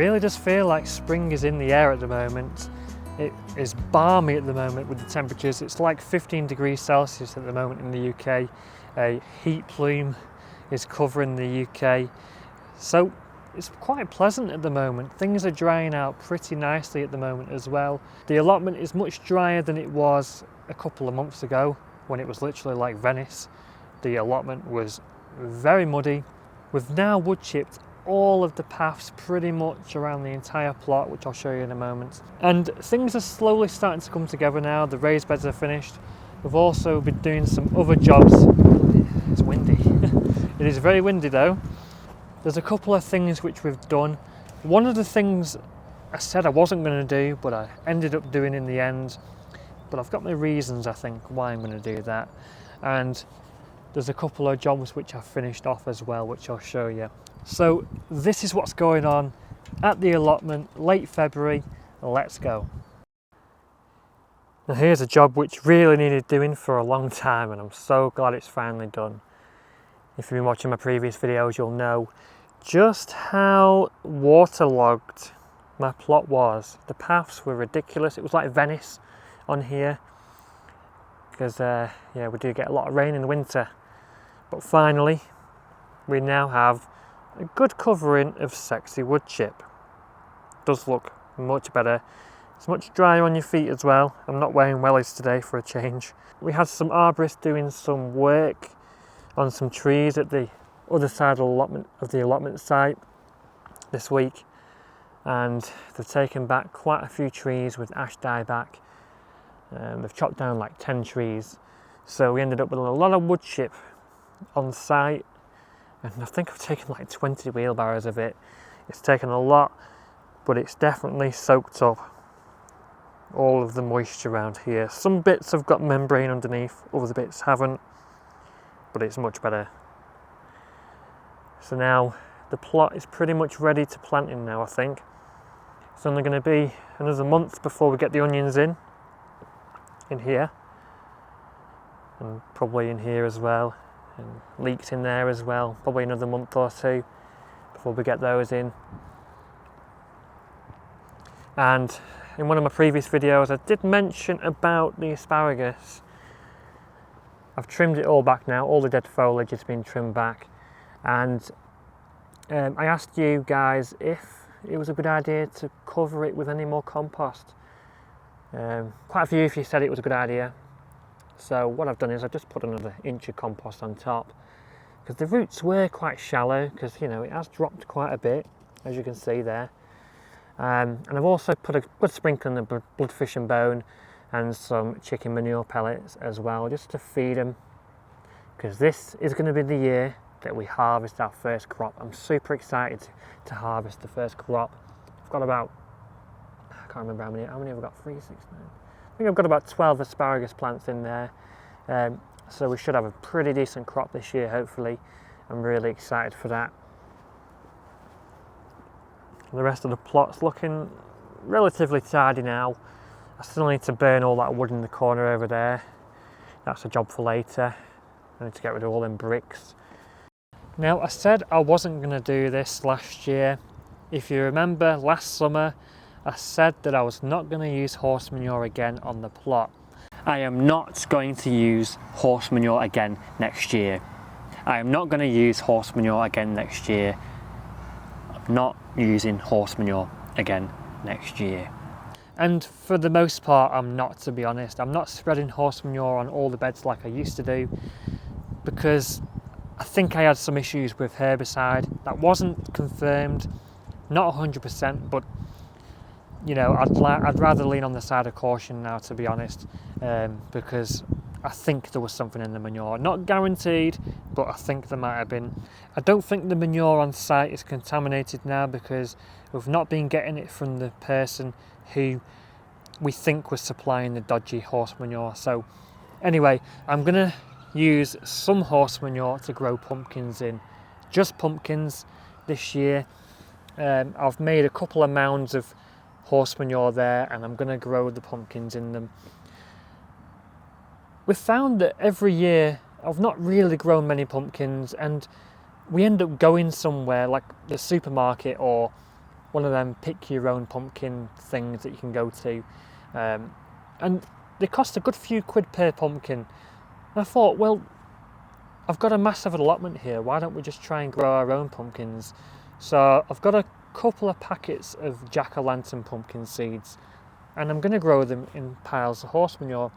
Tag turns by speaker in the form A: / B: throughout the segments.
A: really does feel like spring is in the air at the moment. It is balmy at the moment with the temperatures. It's like 15 degrees Celsius at the moment in the UK. A heat plume is covering the UK. So it's quite pleasant at the moment. Things are drying out pretty nicely at the moment as well. The allotment is much drier than it was a couple of months ago when it was literally like Venice. The allotment was very muddy. We've now wood chipped all of the paths pretty much around the entire plot, which I'll show you in a moment. And things are slowly starting to come together now. The raised beds are finished. We've also been doing some other jobs. It's windy. It is very windy though. There's a couple of things which we've done. One of the things I said I wasn't going to do, but I ended up doing in the end. But I've got my reasons, I think, why I'm going to do that. And there's a couple of jobs which I've finished off as well, which I'll show you. So this is what's going on at the allotment, late February. Let's go. Now here's a job which really needed doing for a long time, and I'm so glad it's finally done. If you've been watching my previous videos, you'll know just how waterlogged my plot was. The paths were ridiculous. It was like Venice on here because yeah, we do get a lot of rain in the winter. But finally, we now have a good covering of sexy wood chip. Does look much better. It's much drier on your feet as well. I'm not wearing wellies today for a change. We had some arborists doing some work on some trees at the other side of the allotment site this week, and they've taken back quite a few trees with ash dieback. They've chopped down like 10 trees, so we ended up with a lot of wood chip on site, and I think I've taken like 20 wheelbarrows of it. It's taken a lot, but it's definitely soaked up all of the moisture around here. Some bits have got membrane underneath, other bits haven't, but it's much better. So now the plot is pretty much ready to plant in now, I think. It's only going to be another month before we get the onions in here, and probably in here as well, and leeks in there as well. Probably another month or two before we get those in. And in one of my previous videos I did mention about the asparagus. I've trimmed it all back now, all the dead foliage has been trimmed back, and I asked you guys if it was a good idea to cover it with any more compost. Quite a few of you said it was a good idea, so what I've done is I've just put another inch of compost on top, because the roots were quite shallow, because you know it has dropped quite a bit, as you can see there. And I've also put a good sprinkling of bloodfish and bone and some chicken manure pellets as well, just to feed them, because this is going to be the year that we harvest our first crop. I'm super excited to harvest the first crop. I've got about, I can't remember how many have I got, 3, 6, 9. I think I've got about 12 asparagus plants in there, so we should have a pretty decent crop this year, hopefully. I'm really excited for that. The rest of the plot's looking relatively tidy now. I still need to burn all that wood in the corner over there. That's a job for later. I need to get rid of all them bricks. Now, I said I wasn't going to do this last year. If you remember last summer, I said that I was not going to use horse manure again on the plot. I am not going to use horse manure again next year. I am not going to use horse manure again next year. I'm not using horse manure again next year. And for the most part, I'm not, to be honest. I'm not spreading horse manure on all the beds like I used to do, because I think I had some issues with herbicide. That wasn't confirmed, not 100%, but you know, I'd rather lean on the side of caution now, to be honest, because I think there was something in the manure. Not guaranteed, but I think there might have been. I don't think the manure on site is contaminated now, because we've not been getting it from the person who we think was supplying the dodgy horse manure. So anyway, I'm gonna use some horse manure to grow pumpkins in, just pumpkins this year. I've made a couple of mounds of horse manure there, and I'm gonna grow the pumpkins in them. We've found that every year I've not really grown many pumpkins, and we end up going somewhere like the supermarket or one of them pick your own pumpkin things that you can go to, and they cost a good few quid per pumpkin. And I thought, well, I've got a massive allotment here, why don't we just try and grow our own pumpkins? So I've got a couple of packets of jack-o'-lantern pumpkin seeds, and I'm going to grow them in piles of horse manure.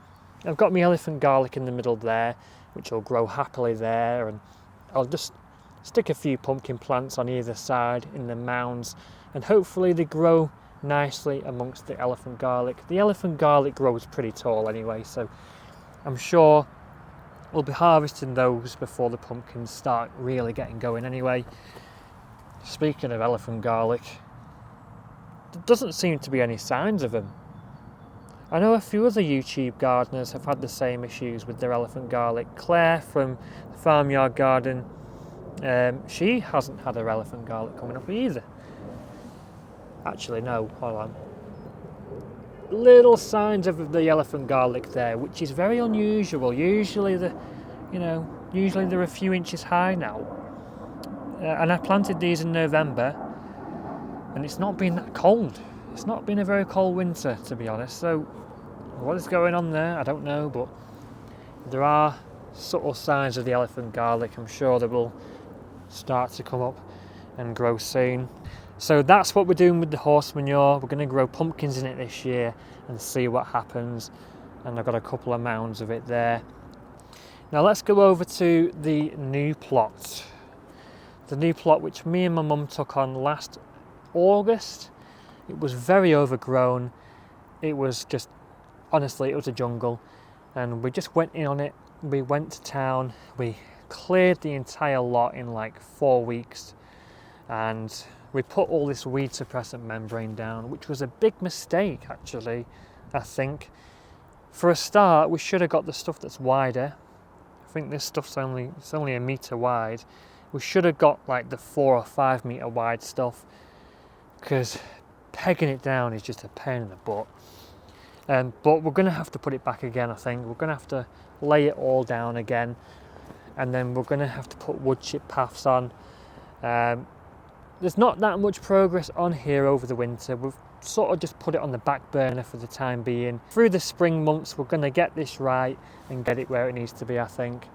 A: I've got my elephant garlic in the middle there, which will grow happily there, and I'll just stick a few pumpkin plants on either side in the mounds, and hopefully they grow nicely amongst the elephant garlic. The elephant garlic grows pretty tall anyway, so I'm sure we'll be harvesting those before the pumpkins start really getting going anyway. Speaking of elephant garlic, there doesn't seem to be any signs of them. I know a few other YouTube gardeners have had the same issues with their elephant garlic. Claire from the Farmyard Garden, she hasn't had her elephant garlic coming up either. Actually, no, hold on. Little signs of the elephant garlic there, which is very unusual. Usually they're a few inches high now. And I planted these in November, and it's not been that cold. It's not been a very cold winter, to be honest. So what is going on there? I don't know, but there are subtle signs of the elephant garlic. I'm sure they will start to come up and grow soon. So that's what we're doing with the horse manure. We're going to grow pumpkins in it this year and see what happens. And I've got a couple of mounds of it there. Now let's go over to the new plot. The new plot which me and my mum took on last August. It was very overgrown. It was just, honestly, it was a jungle. And we just went in on it. We went to town. We cleared the entire lot in like 4 weeks. And we put all this weed suppressant membrane down, which was a big mistake actually, I think. For a start, we should have got the stuff that's wider. I think this stuff's only a metre wide. We should have got like the 4 or 5 metre wide stuff, because pegging it down is just a pain in the butt. But we're going to have to put it back again, I think. We're going to have to lay it all down again, and then we're going to have to put wood chip paths on. There's not that much progress on here over the winter. We've sort of just put it on the back burner for the time being. Through the spring months, we're going to get this right and get it where it needs to be, I think.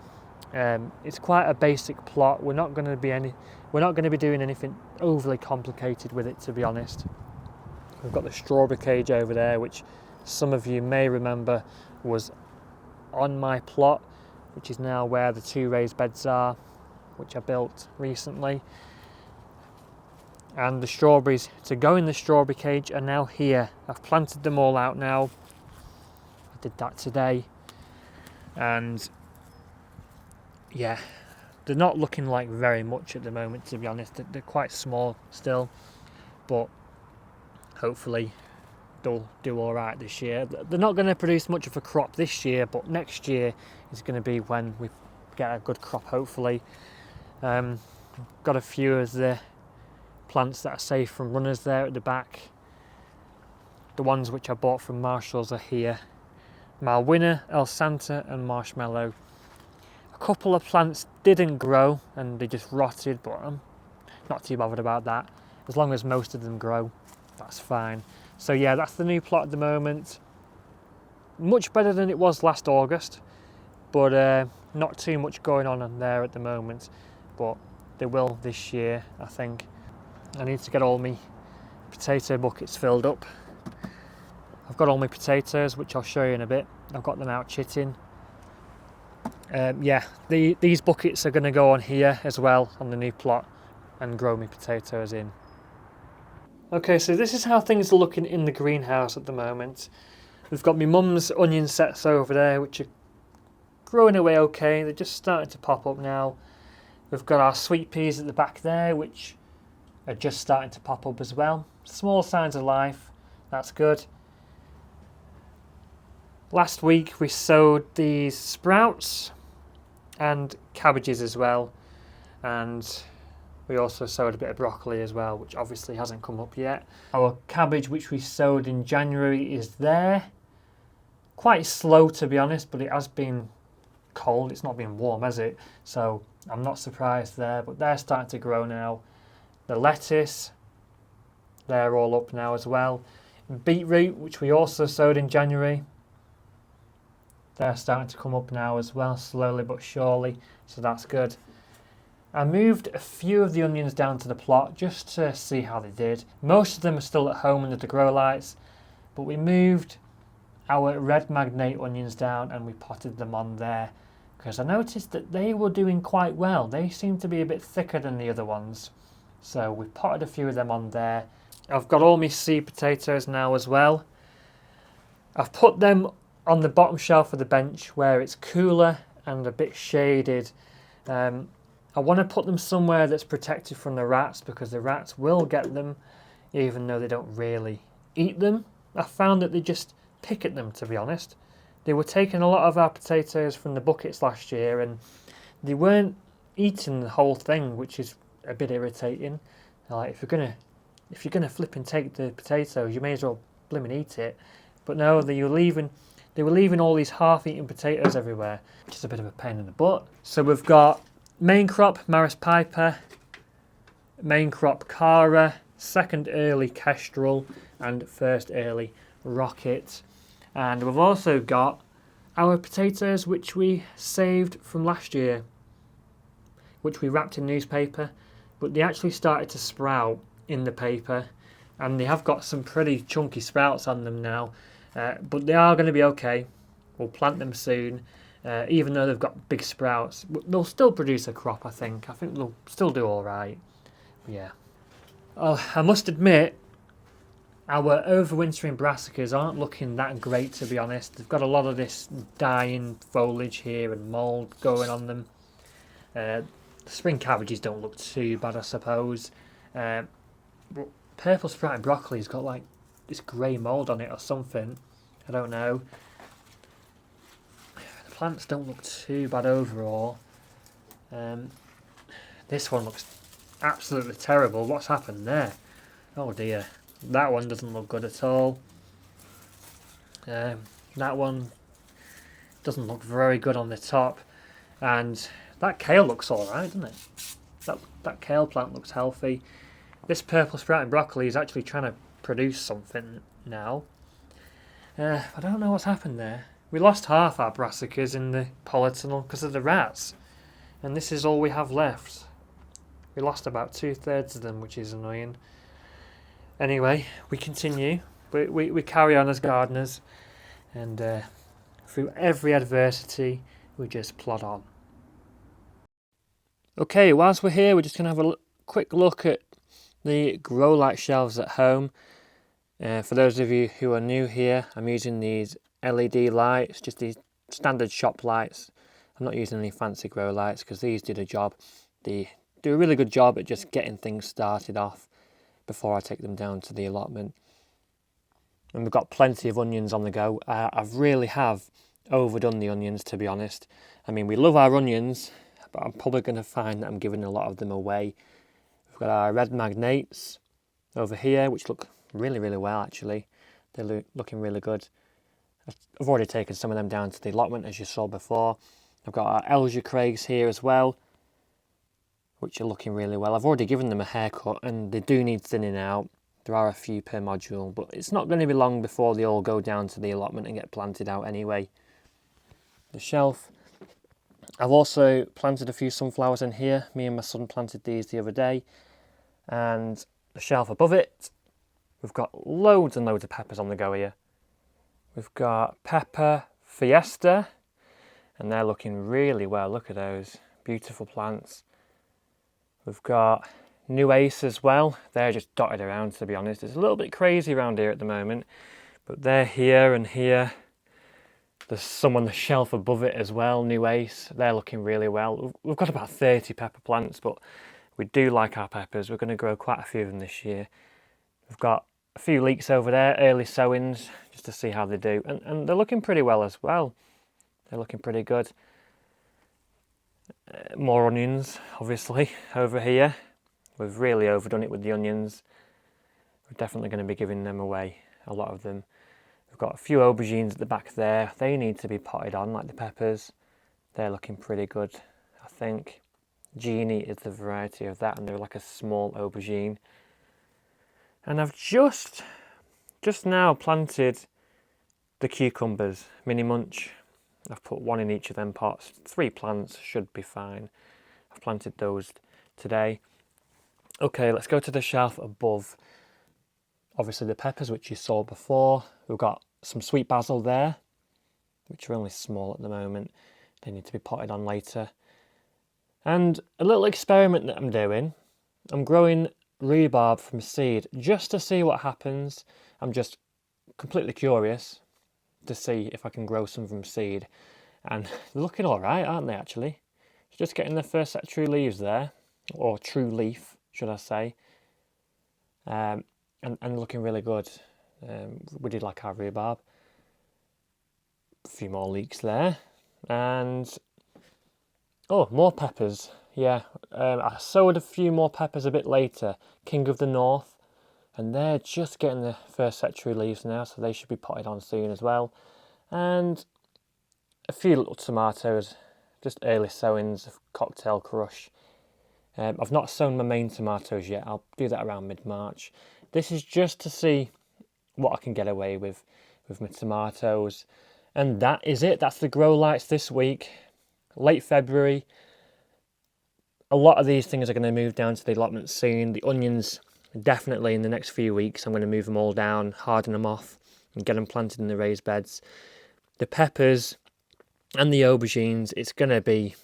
A: It's quite a basic plot. We're not going to be doing anything overly complicated with it, to be honest. We've got the strawberry cage over there, which some of you may remember was on my plot, which is now where the 2 raised beds are, which I built recently. And the strawberries to go in the strawberry cage are now here. I've planted them all out now. I did that today. And yeah, they're not looking like very much at the moment, to be honest. They're quite small still, but hopefully they'll do all right this year. They're not going to produce much of a crop this year, but next year is going to be when we get a good crop, hopefully. Got a few of the plants that are safe from runners there at the back. The ones which I bought from Marshall's are here. Malwina, El Santa and Marshmallow. A couple of plants didn't grow and they just rotted, but I'm not too bothered about that. As long as most of them grow, that's fine. So yeah, that's the new plot at the moment. Much better than it was last August, but not too much going on there at the moment. But they will this year, I think. I need to get all my potato buckets filled up. I've got all my potatoes, which I'll show you in a bit. I've got them out chitting. Yeah, these buckets are going to go on here as well on the new plot and grow my potatoes in. Okay, so this is how things are looking in the greenhouse at the moment. We've got my mum's onion sets over there, which are growing away okay. They're just starting to pop up now. We've got our sweet peas at the back there, which are just starting to pop up as well. Small signs of life, that's good. Last week we sowed these sprouts and cabbages as well, and we also sowed a bit of broccoli as well, which obviously hasn't come up yet. Our cabbage, which we sowed in January, is there. Quite slow, to be honest, but it has been cold. It's not been warm, has it? So I'm not surprised there, but they're starting to grow now. The lettuce, they're all up now as well. Beetroot, which we also sowed in January, they're starting to come up now as well, slowly but surely, so that's good. I moved a few of the onions down to the plot just to see how they did. Most of them are still at home under the grow lights, but we moved our red magnate onions down and we potted them on there because I noticed that they were doing quite well. They seem to be a bit thicker than the other ones, so we potted a few of them on there. I've got all my seed potatoes now as well. I've put them on the bottom shelf of the bench where it's cooler and a bit shaded. I want to put them somewhere that's protected from the rats because the rats will get them even though they don't really eat them. I found that they just pick at them, to be honest. They were taking a lot of our potatoes from the buckets last year and they weren't eating the whole thing, which is a bit irritating. Like, if you're gonna flip and take the potatoes, you may as well blimmin' eat it. But no, they were leaving all these half-eaten potatoes everywhere, which is a bit of a pain in the butt. So we've got main crop Maris Piper, main crop Cara, second early Kestrel, and first early Rocket. And we've also got our potatoes which we saved from last year, which we wrapped in newspaper, but they actually started to sprout in the paper and they have got some pretty chunky sprouts on them now, but they are going to be okay. We'll plant them soon. Even though they've got big sprouts, they'll still produce a crop, I think. I think they'll still do all right. Yeah. Oh, I must admit, our overwintering brassicas aren't looking that great, to be honest. They've got a lot of this dying foliage here and mould going on them. The spring cabbages don't look too bad, I suppose. But purple sprouting broccoli's got like this grey mould on it or something. I don't know. Plants don't look too bad overall. This one looks absolutely terrible. What's happened there? Oh dear. That one doesn't look good at all. That one doesn't look very good on the top. And that kale looks alright, doesn't it? That kale plant looks healthy. This purple sprouting broccoli is actually trying to produce something now. I don't know what's happened there. We lost half our brassicas in the polytunnel because of the rats, and this is all we have left. We lost about 2/3 of them, which is annoying. Anyway, we continue. We carry on as gardeners, and through every adversity, we just plod on. Okay, whilst we're here, we're just going to have a quick look at the grow light shelves at home. For those of you who are new here, I'm using these LED lights, just these standard shop lights. I'm not using any fancy grow lights because these do the job. They do a really good job at just getting things started off before I take them down to the allotment. And we've got plenty of onions on the go. I really have overdone the onions, to be honest. I mean, we love our onions, but I'm probably going to find that I'm giving a lot of them away. We've got our red magnates over here, which look really, really well actually. They're looking really good. I've already taken some of them down to the allotment, as you saw before. I've got our Elger Craigs here as well, which are looking really well. I've already given them a haircut and they do need thinning out. There are a few per module, but it's not going to be long before they all go down to the allotment and get planted out anyway. The shelf. I've also planted a few sunflowers in here. Me and my son planted these the other day. And the shelf above it, we've got loads and loads of peppers on the go here. We've got Pepper Fiesta, and they're looking really well. Look at those beautiful plants. We've got New Ace as well. They're just dotted around, to be honest. It's a little bit crazy around here at the moment, but they're here and here. There's some on the shelf above it as well, New Ace. They're looking really well. We've got about 30 pepper plants, but we do like our peppers. We're going to grow quite a few of them this year. We've got a few leeks over there, early sowings, just to see how they do. And they're looking pretty well as well. They're looking pretty good. More onions, obviously, over here. We've really overdone it with the onions. We're definitely going to be giving them away, a lot of them. We've got a few aubergines at the back there. They need to be potted on, like the peppers. They're looking pretty good, I think. Genie is the variety of that, and they're like a small aubergine. And I've just now planted the cucumbers, mini munch. I've put one in each of them pots. 3 plants should be fine. I've planted those today. Okay, let's go to the shelf above. Obviously the peppers, which you saw before. We've got some sweet basil there, which are only small at the moment. They need to be potted on later. And a little experiment that I'm doing. I'm growing rhubarb from seed just to see what happens. I'm just completely curious to see if I can grow some from seed. And they're looking all right, aren't they, actually? Just getting the first set of true leaves there, or true leaf, should I say. And looking really good. We did like our rhubarb. A few more leeks there. And, oh, more peppers. Yeah, I sowed a few more peppers a bit later. King of the North. And they're just getting the first set of true leaves now, so they should be potted on soon as well. And a few little tomatoes, just early sowings of Cocktail Crush. I've not sown my main tomatoes yet. I'll do that around mid-March. This is just to see what I can get away with my tomatoes. And that is it. That's the grow lights this week. Late February. A lot of these things are going to move down to the allotment soon. The onions, definitely in the next few weeks, I'm going to move them all down, harden them off, and get them planted in the raised beds. The peppers and the aubergines, it's going to be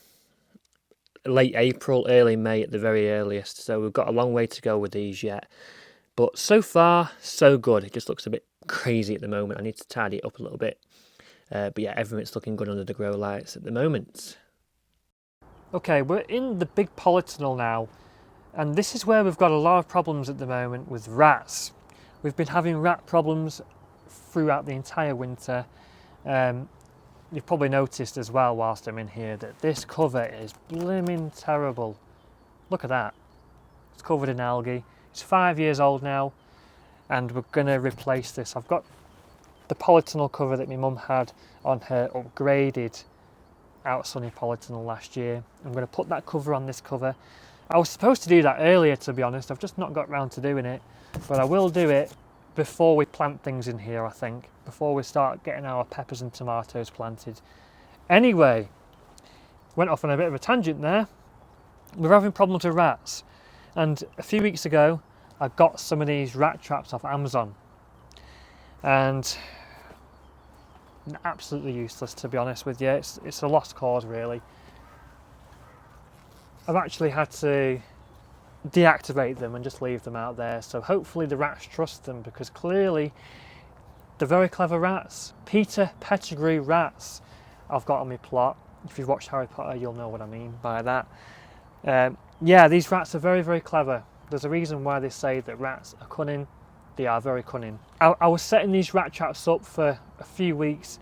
A: late April, early May at the very earliest. So we've got a long way to go with these yet. But so far, so good. It just looks a bit crazy at the moment. I need to tidy it up a little bit. But yeah, everything's looking good under the grow lights at the moment. Okay, we're in the big polytunnel now. And this is where we've got a lot of problems at the moment with rats. We've been having rat problems throughout the entire winter. You've probably noticed as well whilst I'm in here that this cover is blimmin' terrible. Look at that. It's covered in algae. It's 5 years old now and we're going to replace this. I've got the polytunnel cover that my mum had on her upgraded Out Sunny polytunnel last year. I'm going to put that cover on this cover. I was supposed to do that earlier, to be honest. I've just not got round to doing it, but I will do it before we plant things in here, I think, before we start getting our peppers and tomatoes planted. Anyway, went off on a bit of a tangent there. We're having problems with rats, and a few weeks ago I got some of these rat traps off Amazon, and absolutely useless, to be honest with you. It's a lost cause, really. I've actually had to deactivate them and just leave them out there, so hopefully the rats trust them, because clearly they're very clever rats. Peter Pettigrew rats I've got on my plot. If you've watched Harry Potter, you'll know what I mean by that. Yeah, these rats are very, very clever. There's a reason why they say that rats are cunning. They are very cunning. I was setting these rat traps up for a few weeks,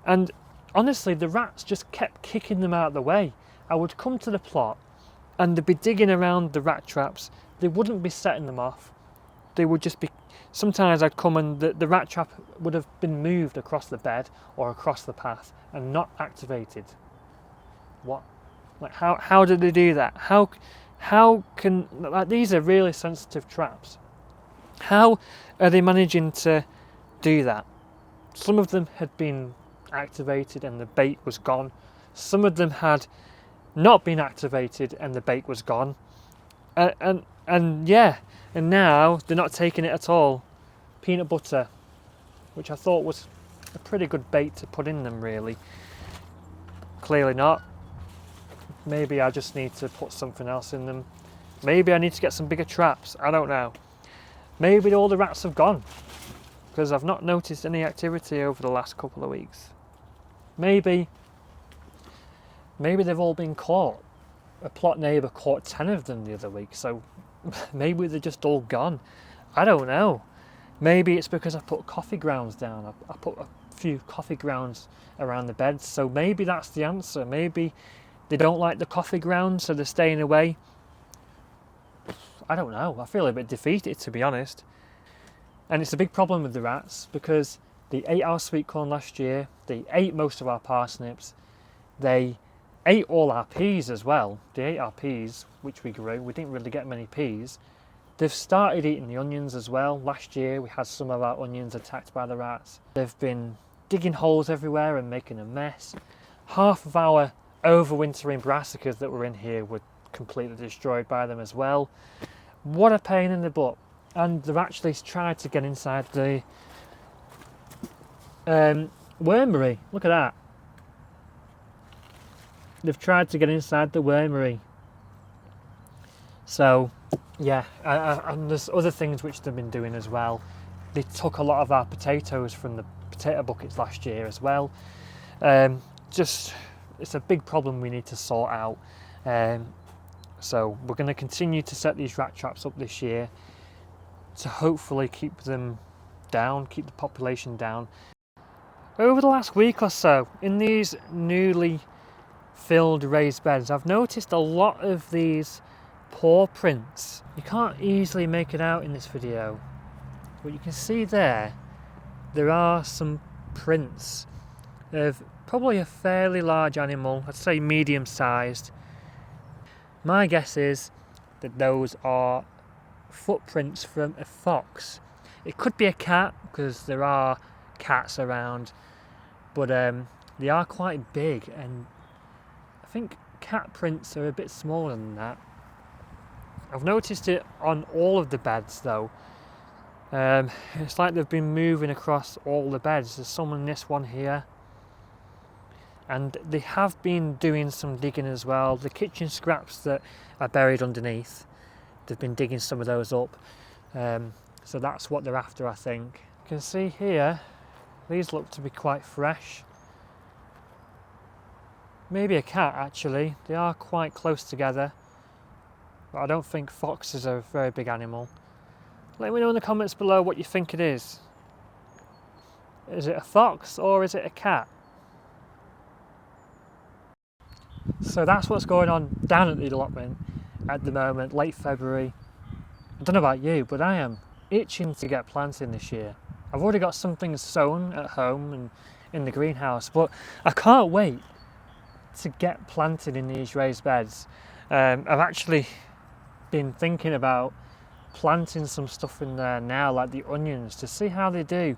A: and honestly the rats just kept kicking them out of the way. I would come to the plot and they'd be digging around the rat traps. They wouldn't be setting them off. They would just be, sometimes I'd come and the rat trap would have been moved across the bed or across the path and not activated. What? Like how did they do that? How can, like, these are really sensitive traps. How are they managing to do that? Some of them had been activated and the bait was gone. Some of them had not been activated and the bait was gone. And yeah, and now they're not taking it at all. Peanut butter, which I thought was a pretty good bait to put in them, really. Clearly not. Maybe I just need to put something else in them. Maybe I need to get some bigger traps. I don't know. Maybe all the rats have gone, because I've not noticed any activity over the last couple of weeks. Maybe they've all been caught. A plot neighbour caught 10 of them the other week, so maybe they're just all gone. I don't know. Maybe it's because I put coffee grounds down. I put a few coffee grounds around the beds, so maybe that's the answer. Maybe they don't like the coffee grounds, so they're staying away. I don't know. I feel a bit defeated, to be honest. And it's a big problem with the rats, because they ate our sweet corn last year. They ate most of our parsnips. They ate all our peas as well. They ate our peas, which we grew. We didn't really get many peas. They've started eating the onions as well. Last year we had some of our onions attacked by the rats. They've been digging holes everywhere and making a mess. Half of our overwintering brassicas that were in here were completely destroyed by them as well. What a pain in the butt. And they've actually tried to get inside the wormery. Look at that. They've tried to get inside the wormery. So yeah, and there's other things which they've been doing as well. They took a lot of our potatoes from the potato buckets last year as well. Just, it's a big problem we need to sort out. So we're going to continue to set these rat traps up this year to hopefully keep them down, keep the population down. Over the last week or so, in these newly filled raised beds, I've noticed a lot of these paw prints. You can't easily make it out in this video, but you can see there are some prints of probably a fairly large animal, I'd say medium sized. My guess is that those are footprints from a fox. It could be a cat because there are cats around, but they are quite big, and I think cat prints are a bit smaller than that. I've noticed it on all of the beds though. It's like they've been moving across all the beds. There's some in this one here, and they have been doing some digging as well. The kitchen scraps that are buried underneath, they've been digging some of those up, so that's what they're after, I think. You can see here, these look to be quite fresh. Maybe a cat actually, they are quite close together, but I don't think foxes are a very big animal. Let me know in the comments below what you think it is. Is it a fox or is it a cat? So that's what's going on down at the allotment at the moment, late February. I don't know about you, but I am itching to get planting this year. I've already got some things sown at home and in the greenhouse, but I can't wait to get planted in these raised beds. I've actually been thinking about planting some stuff in there now, like the onions, to see how they do.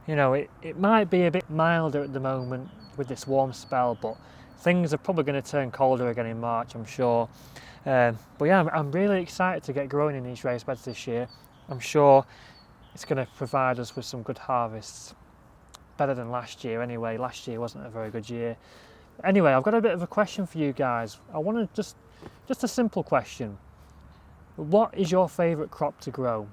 A: You know, it might be a bit milder at the moment with this warm spell, but things are probably going to turn colder again in March, I'm sure. But yeah, I'm really excited to get growing in these raised beds this year. I'm sure it's going to provide us with some good harvests. Better than last year anyway. Last year wasn't a very good year. Anyway, I've got a bit of a question for you guys. I want to just a simple question. What is your favourite crop to grow?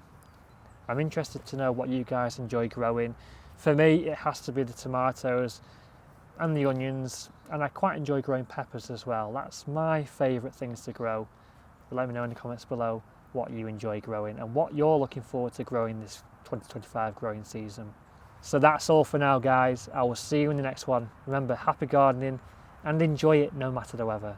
A: I'm interested to know what you guys enjoy growing. For me, it has to be the tomatoes and the onions, and I quite enjoy growing peppers as well. That's my favourite things to grow. But let me know in the comments below what you enjoy growing and what you're looking forward to growing this 2025 growing season. So that's all for now, guys. I will see you in the next one. Remember, happy gardening and enjoy it no matter the weather.